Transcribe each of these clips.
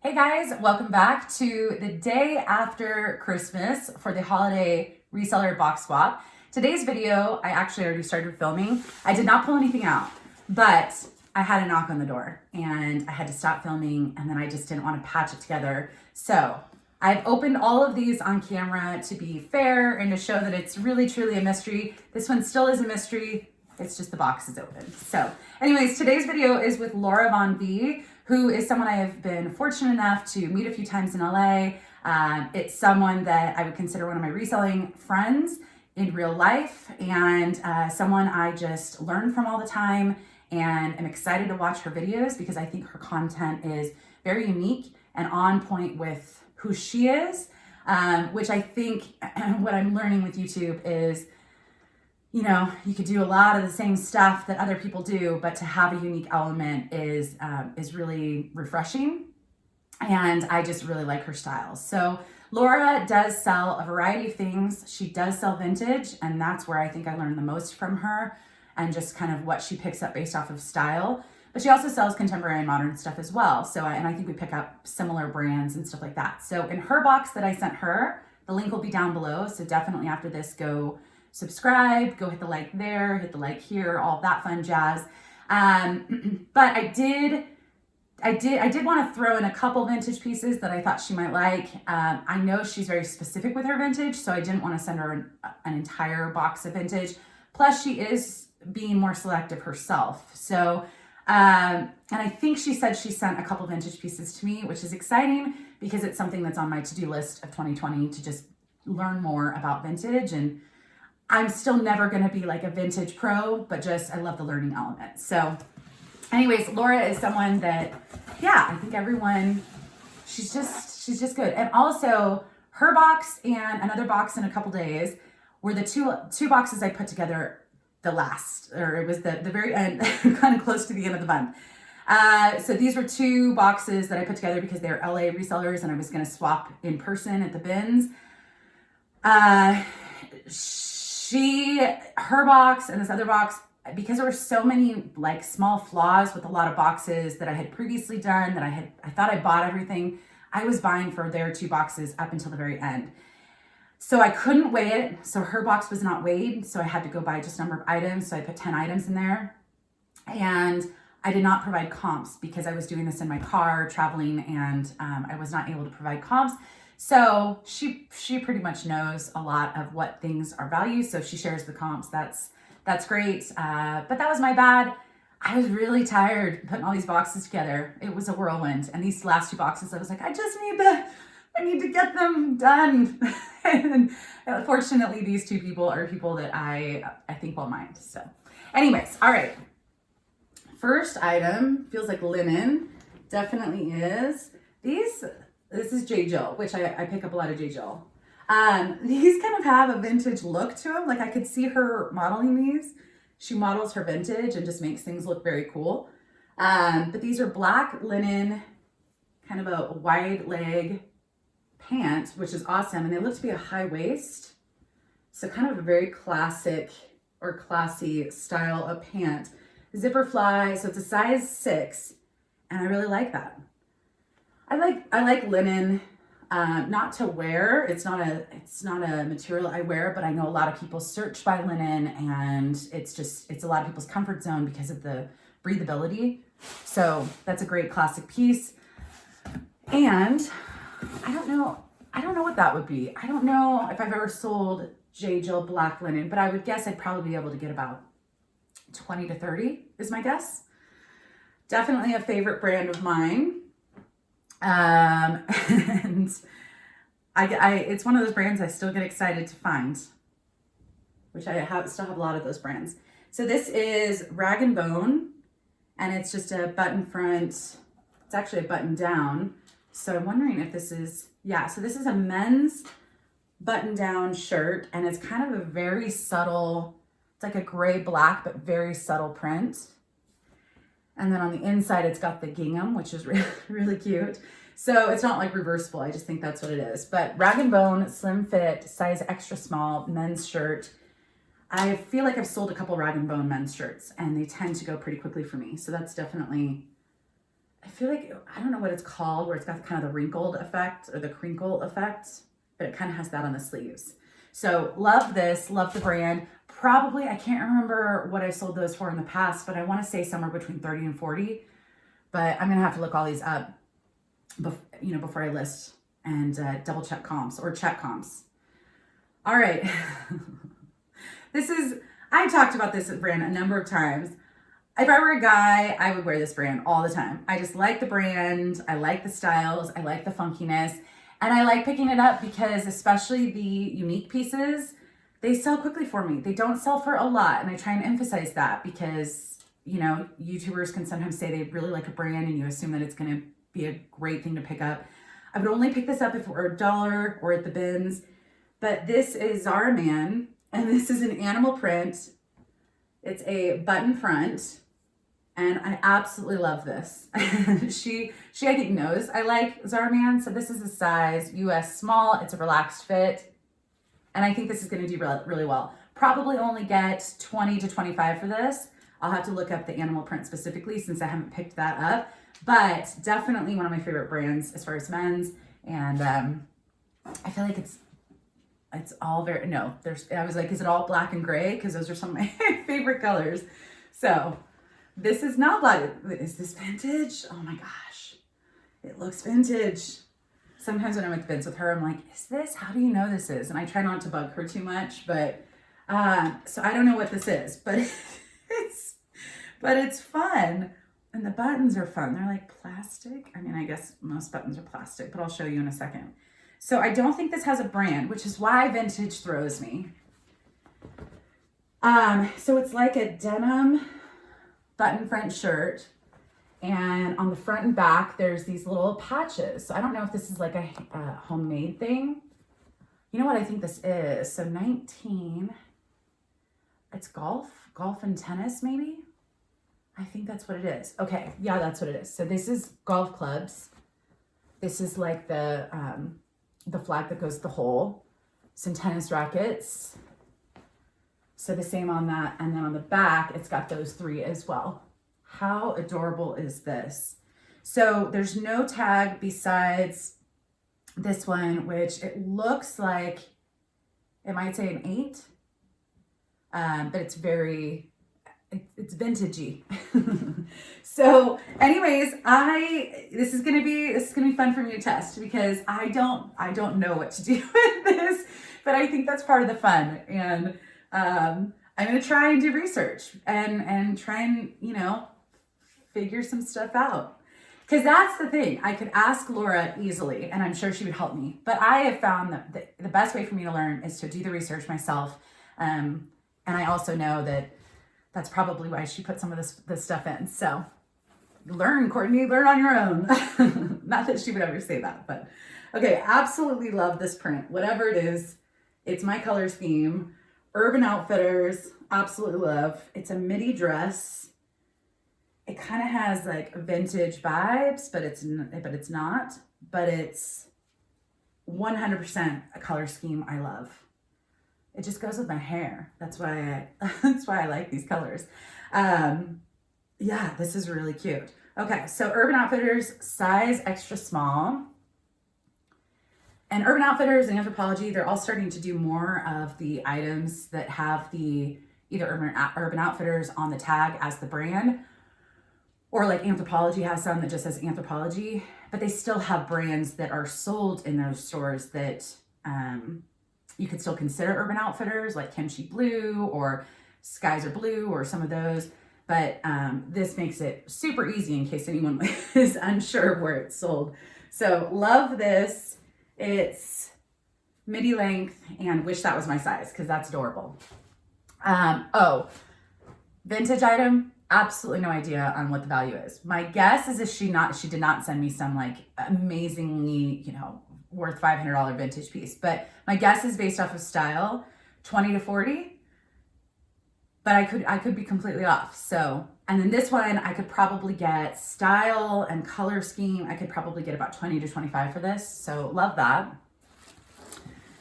Hey guys, welcome back to the day after Christmas for the holiday reseller box swap. Today's video, I actually already started filming. I did not pull anything out, but I had a knock on the door and I had to stop filming and then I just didn't want to patch it together. So I've opened all of these on camera to be fair and to show that it's really truly a mystery. This one still is a mystery. It's just the box is open. So anyways, today's video is with Laura VonV, who is someone I have been fortunate enough to meet a few times in LA. It's someone that I would consider one of my reselling friends in real life and someone I just learn from all the time and am excited to watch her videos because I think her content is very unique and on point with who she is, which I think what I'm learning with YouTube is, you know, you could do a lot of the same stuff that other people do, but to have a unique element is really refreshing. And I just really like her style. So Laura does sell a variety of things. She does sell vintage, and that's where I think I learned the most from her and just kind of what she picks up based off of style. But she also sells contemporary and modern stuff as well. So, and I think we pick up similar brands and stuff like that. So in her box that I sent her, the link will be down below. So definitely after this, go subscribe, go hit the like there, hit the like here, all that fun jazz. But I did want to throw in a couple vintage pieces that I thought she might like. I know she's very specific with her vintage, so I didn't want to send her an entire box of vintage. Plus she is being more selective herself. So, and I think she said she sent a couple vintage pieces to me, which is exciting because it's something that's on my to-do list of 2020 to just learn more about vintage. And I'm still never going to be like a vintage pro, but just, I love the learning element. So anyways, Laura is someone that, yeah, I think everyone, she's just good. And also her box and another box in a couple days were the two boxes I put together the last, or it was the very end, kind of close to the end of the month. So these were two boxes that I put together because they're LA resellers and I was going to swap in person at the bins. Her box and this other box, because there were so many like small flaws with a lot of boxes that I had previously done that I thought I bought everything. I was buying for their two boxes up until the very end. So I couldn't weigh it. So her box was not weighed. So I had to go by just number of items. So I put 10 items in there and I did not provide comps because I was doing this in my car traveling and I was not able to provide comps. So she pretty much knows a lot of what things are valued. So if she shares the comps, that's great. But that was my bad. I was really tired putting all these boxes together. It was a whirlwind. And these last two boxes, I was like, I need to get them done. And fortunately, these two people are people that I think won't mind. So anyways, all right. First item feels like linen. Definitely is. This is J. Jill, which I pick up a lot of J. Jill. These kind of have a vintage look to them. Like I could see her modeling these. She models her vintage and just makes things look very cool. But these are black linen, kind of a wide leg pant, which is awesome. And they look to be a high waist. So kind of a very classic or classy style of pant. Zipper fly, so it's a size 6. And I really like that. I like linen, not to wear. It's not a material I wear, but I know a lot of people search by linen and it's a lot of people's comfort zone because of the breathability. So that's a great classic piece. And I don't know what that would be. I don't know if I've ever sold J. Jill black linen, but I would guess I'd probably be able to get about 20 to 30 is my guess. Definitely a favorite brand of mine. And it's one of those brands I still get excited to find, which still have a lot of those brands. So this is Rag & Bone, and it's just a button front. It's actually a button down. So I'm wondering if this is, so this is a men's button down shirt, and it's kind of a very subtle, it's like a gray black, but very subtle print. And then on the inside, it's got the gingham, which is really, really cute. So it's not like reversible. I just think that's what it is. But Rag & Bone, slim fit, size extra small, men's shirt. I feel like I've sold a couple Rag & Bone men's shirts and they tend to go pretty quickly for me. So that's definitely, I feel like, I don't know what it's called, where it's got kind of the wrinkled effect or the crinkle effect, but it kind of has that on the sleeves. So love this, love the brand. Probably, I can't remember what I sold those for in the past, but I want to say somewhere between 30 and 40. But I'm going to have to look all these up, before I list and double check comps or check comps. All right. I talked about this brand a number of times. If I were a guy, I would wear this brand all the time. I just like the brand. I like the styles. I like the funkiness. And I like picking it up because especially the unique pieces, they sell quickly for me. They don't sell for a lot. And I try and emphasize that because, YouTubers can sometimes say they really like a brand and you assume that it's going to be a great thing to pick up. I would only pick this up if it were $1 or at the bins. But this is Zara Man, and this is an animal print. It's a button front. And I absolutely love this. She I think knows I like Zara Man. So this is a size US small. It's a relaxed fit. And I think this is going to do really well. Probably only get 20 to 25 for this. I'll have to look up the animal print specifically since I haven't picked that up. But definitely one of my favorite brands as far as men's. And I feel like it's all very, no, I was like, is it all black and gray? Because those are some of my favorite colors. So this is not black. Is this vintage? Oh my gosh. It looks vintage. Sometimes when I'm at the bins with her, I'm like, is this? How do you know this is? And I try not to bug her too much, but so I don't know what this is, but it's fun. And the buttons are fun. They're like plastic. I mean, I guess most buttons are plastic, but I'll show you in a second. So I don't think this has a brand, which is why vintage throws me. So it's like a denim button front shirt, and on the front and back there's these little patches. So I don't know if this is like a homemade thing. You know what I think this is? So 19, it's golf and tennis maybe. I think that's what it is. Okay, yeah, that's what it is. So this is golf clubs. This is like the flag that goes to the hole. Some tennis rackets. So the same on that. And then on the back, it's got those 3 as well. How adorable is this? So there's no tag besides this one, which it looks like, it might say an 8, but it's vintagey. So anyways, this is gonna be fun for me to test because I don't know what to do with this, but I think that's part of the fun. And I'm gonna try and do research and try and figure some stuff out, because that's the thing. I could ask Laura easily and I'm sure she would help me, but I have found that the best way for me to learn is to do the research myself. And I also know that that's probably why she put some of this stuff in. So learn, Courtney, learn on your own. Not that she would ever say that, but okay. Absolutely love this print. Whatever it is, it's my color scheme. Urban Outfitters, absolutely love. It's a midi dress. It kind of has like vintage vibes, but it's not. But it's 100% a color scheme I love. It just goes with my hair. That's why I like these colors. Yeah, this is really cute. Okay, so Urban Outfitters, size extra small. And Urban Outfitters and Anthropologie, they're all starting to do more of the items that have the either Urban Outfitters on the tag as the brand, or like Anthropologie has some that just says Anthropologie, but they still have brands that are sold in those stores that you could still consider Urban Outfitters, like Kimchi Blue or Skies Are Blue or some of those. But this makes it super easy in case anyone is unsure of where it's sold. So love this. It's midi length and wish that was my size because that's adorable. Vintage item, absolutely no idea on what the value is. My guess is if she did not send me some like amazingly, worth $500 vintage piece, but my guess is based off of style, 20 to 40. But I could be completely off. So, and then this one I could probably get style and color scheme. I could probably get about 20 to 25 for this. So love that.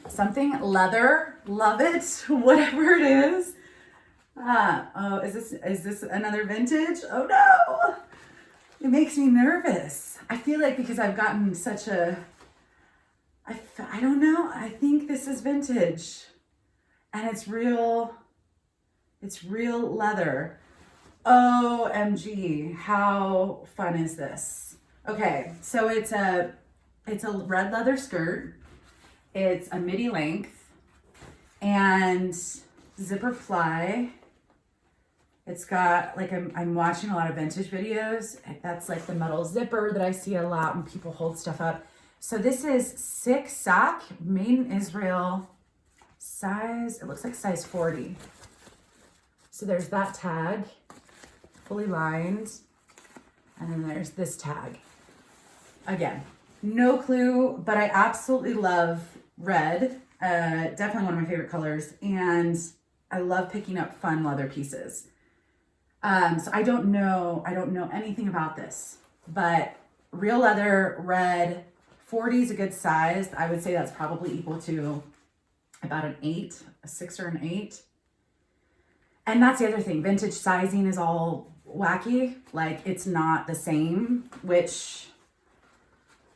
Something leather, love it. Whatever it is. Is this another vintage? Oh no. It makes me nervous. I feel like because I've gotten such a, I don't know, I think this is vintage and it's real leather. OMG, how fun is this? Okay, so it's a red leather skirt. It's a midi length and zipper fly. It's got like, I'm watching a lot of vintage videos. That's like the metal zipper that I see a lot when people hold stuff up. So this is 6 sock, made in Israel, size, it looks like size 40. So there's that tag, fully lined. And then there's this tag. Again, no clue, but I absolutely love red. Definitely one of my favorite colors. And I love picking up fun leather pieces. So I don't know anything about this, but real leather, red, 40 is a good size. I would say that's probably equal to about an 8, a 6 or an 8. And that's the other thing. Vintage sizing is all wacky. Like it's not the same, which,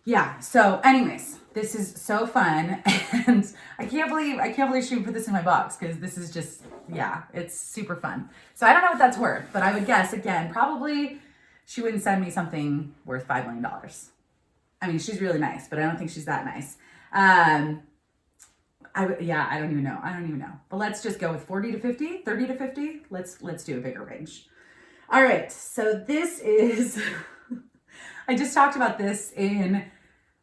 yeah. So anyways, this is so fun. And I can't believe she would put this in my box because this is just, yeah, it's super fun. So I don't know what that's worth, but I would guess again, probably she wouldn't send me something worth $5 million. I mean, she's really nice, but I don't think she's that nice. I don't even know. But let's just go with 40 to 50, 30 to 50. Let's do a bigger range. All right. So this is, I just talked about this in,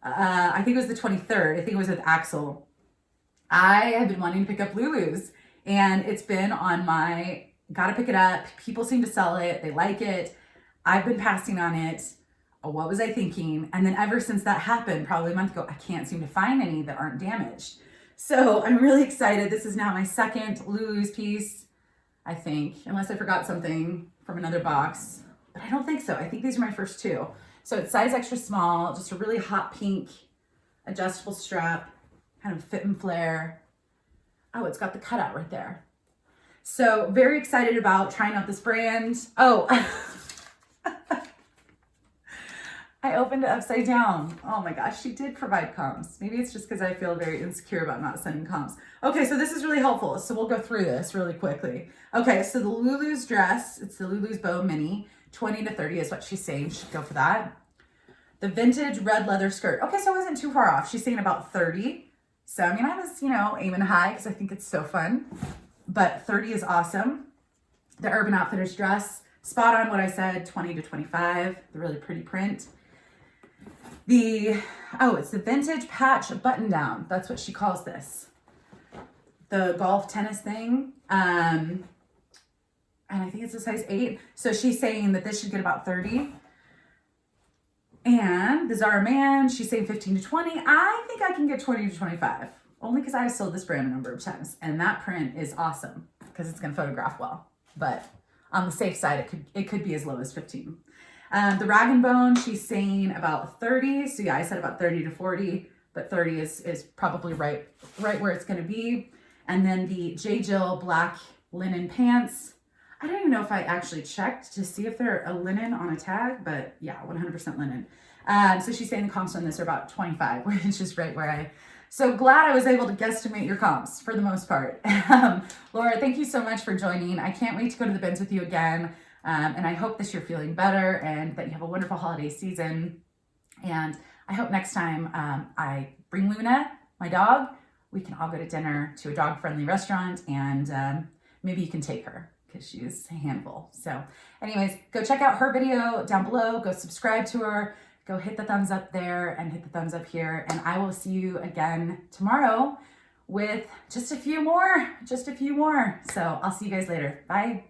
I think it was the 23rd. I think it was with Axel. I have been wanting to pick up Lulu's and it's been on my, gotta pick it up. People seem to sell it. They like it. I've been passing on it. What was I thinking? And then ever since that happened, probably a month ago, I can't seem to find any that aren't damaged. So I'm really excited. This is now my second Lulu's piece, I think, unless I forgot something from another box, but I don't think so. I think these are my first 2. So it's size extra small, just a really hot pink adjustable strap, kind of fit and flare. Oh, it's got the cutout right there. So very excited about trying out this brand. Oh, I opened it upside down. Oh my gosh, she did provide comms. Maybe it's just because I feel very insecure about not sending comms. Okay, so this is really helpful. So we'll go through this really quickly. Okay, so the Lulu's dress, it's the Lulu's Bow Mini, 20 to 30 is what she's saying. Should go for that. The vintage red leather skirt. Okay, so I wasn't too far off. She's saying about 30. So I mean, I was, aiming high because I think it's so fun. But 30 is awesome. The Urban Outfitters dress, spot on what I said, 20 to 25. The really pretty print. It's the vintage patch button down. That's what she calls this. The golf tennis thing. And I think it's a size 8. So she's saying that this should get about 30. And the Zara Man, she's saying 15 to 20. I think I can get 20 to 25. Only because I've sold this brand a number of times. And that print is awesome because it's going to photograph well. But on the safe side, it could be as low as 15. The Rag & Bone, she's saying about 30. So yeah, I said about 30 to 40, but 30 is probably right where it's going to be. And then the J. Jill black linen pants. I don't even know if I actually checked to see if they're a linen on a tag, but yeah, 100% linen. So she's saying the comps on this are about 25, which is right where so glad I was able to guesstimate your comps for the most part. Laura, thank you so much for joining. I can't wait to go to the bins with you again. And I hope that you're feeling better and that you have a wonderful holiday season. And I hope next time I bring Luna, my dog, we can all go to dinner to a dog-friendly restaurant and maybe you can take her because she's a handful. So anyways, go check out her video down below. Go subscribe to her. Go hit the thumbs up there and hit the thumbs up here. And I will see you again tomorrow with just a few more. So I'll see you guys later. Bye.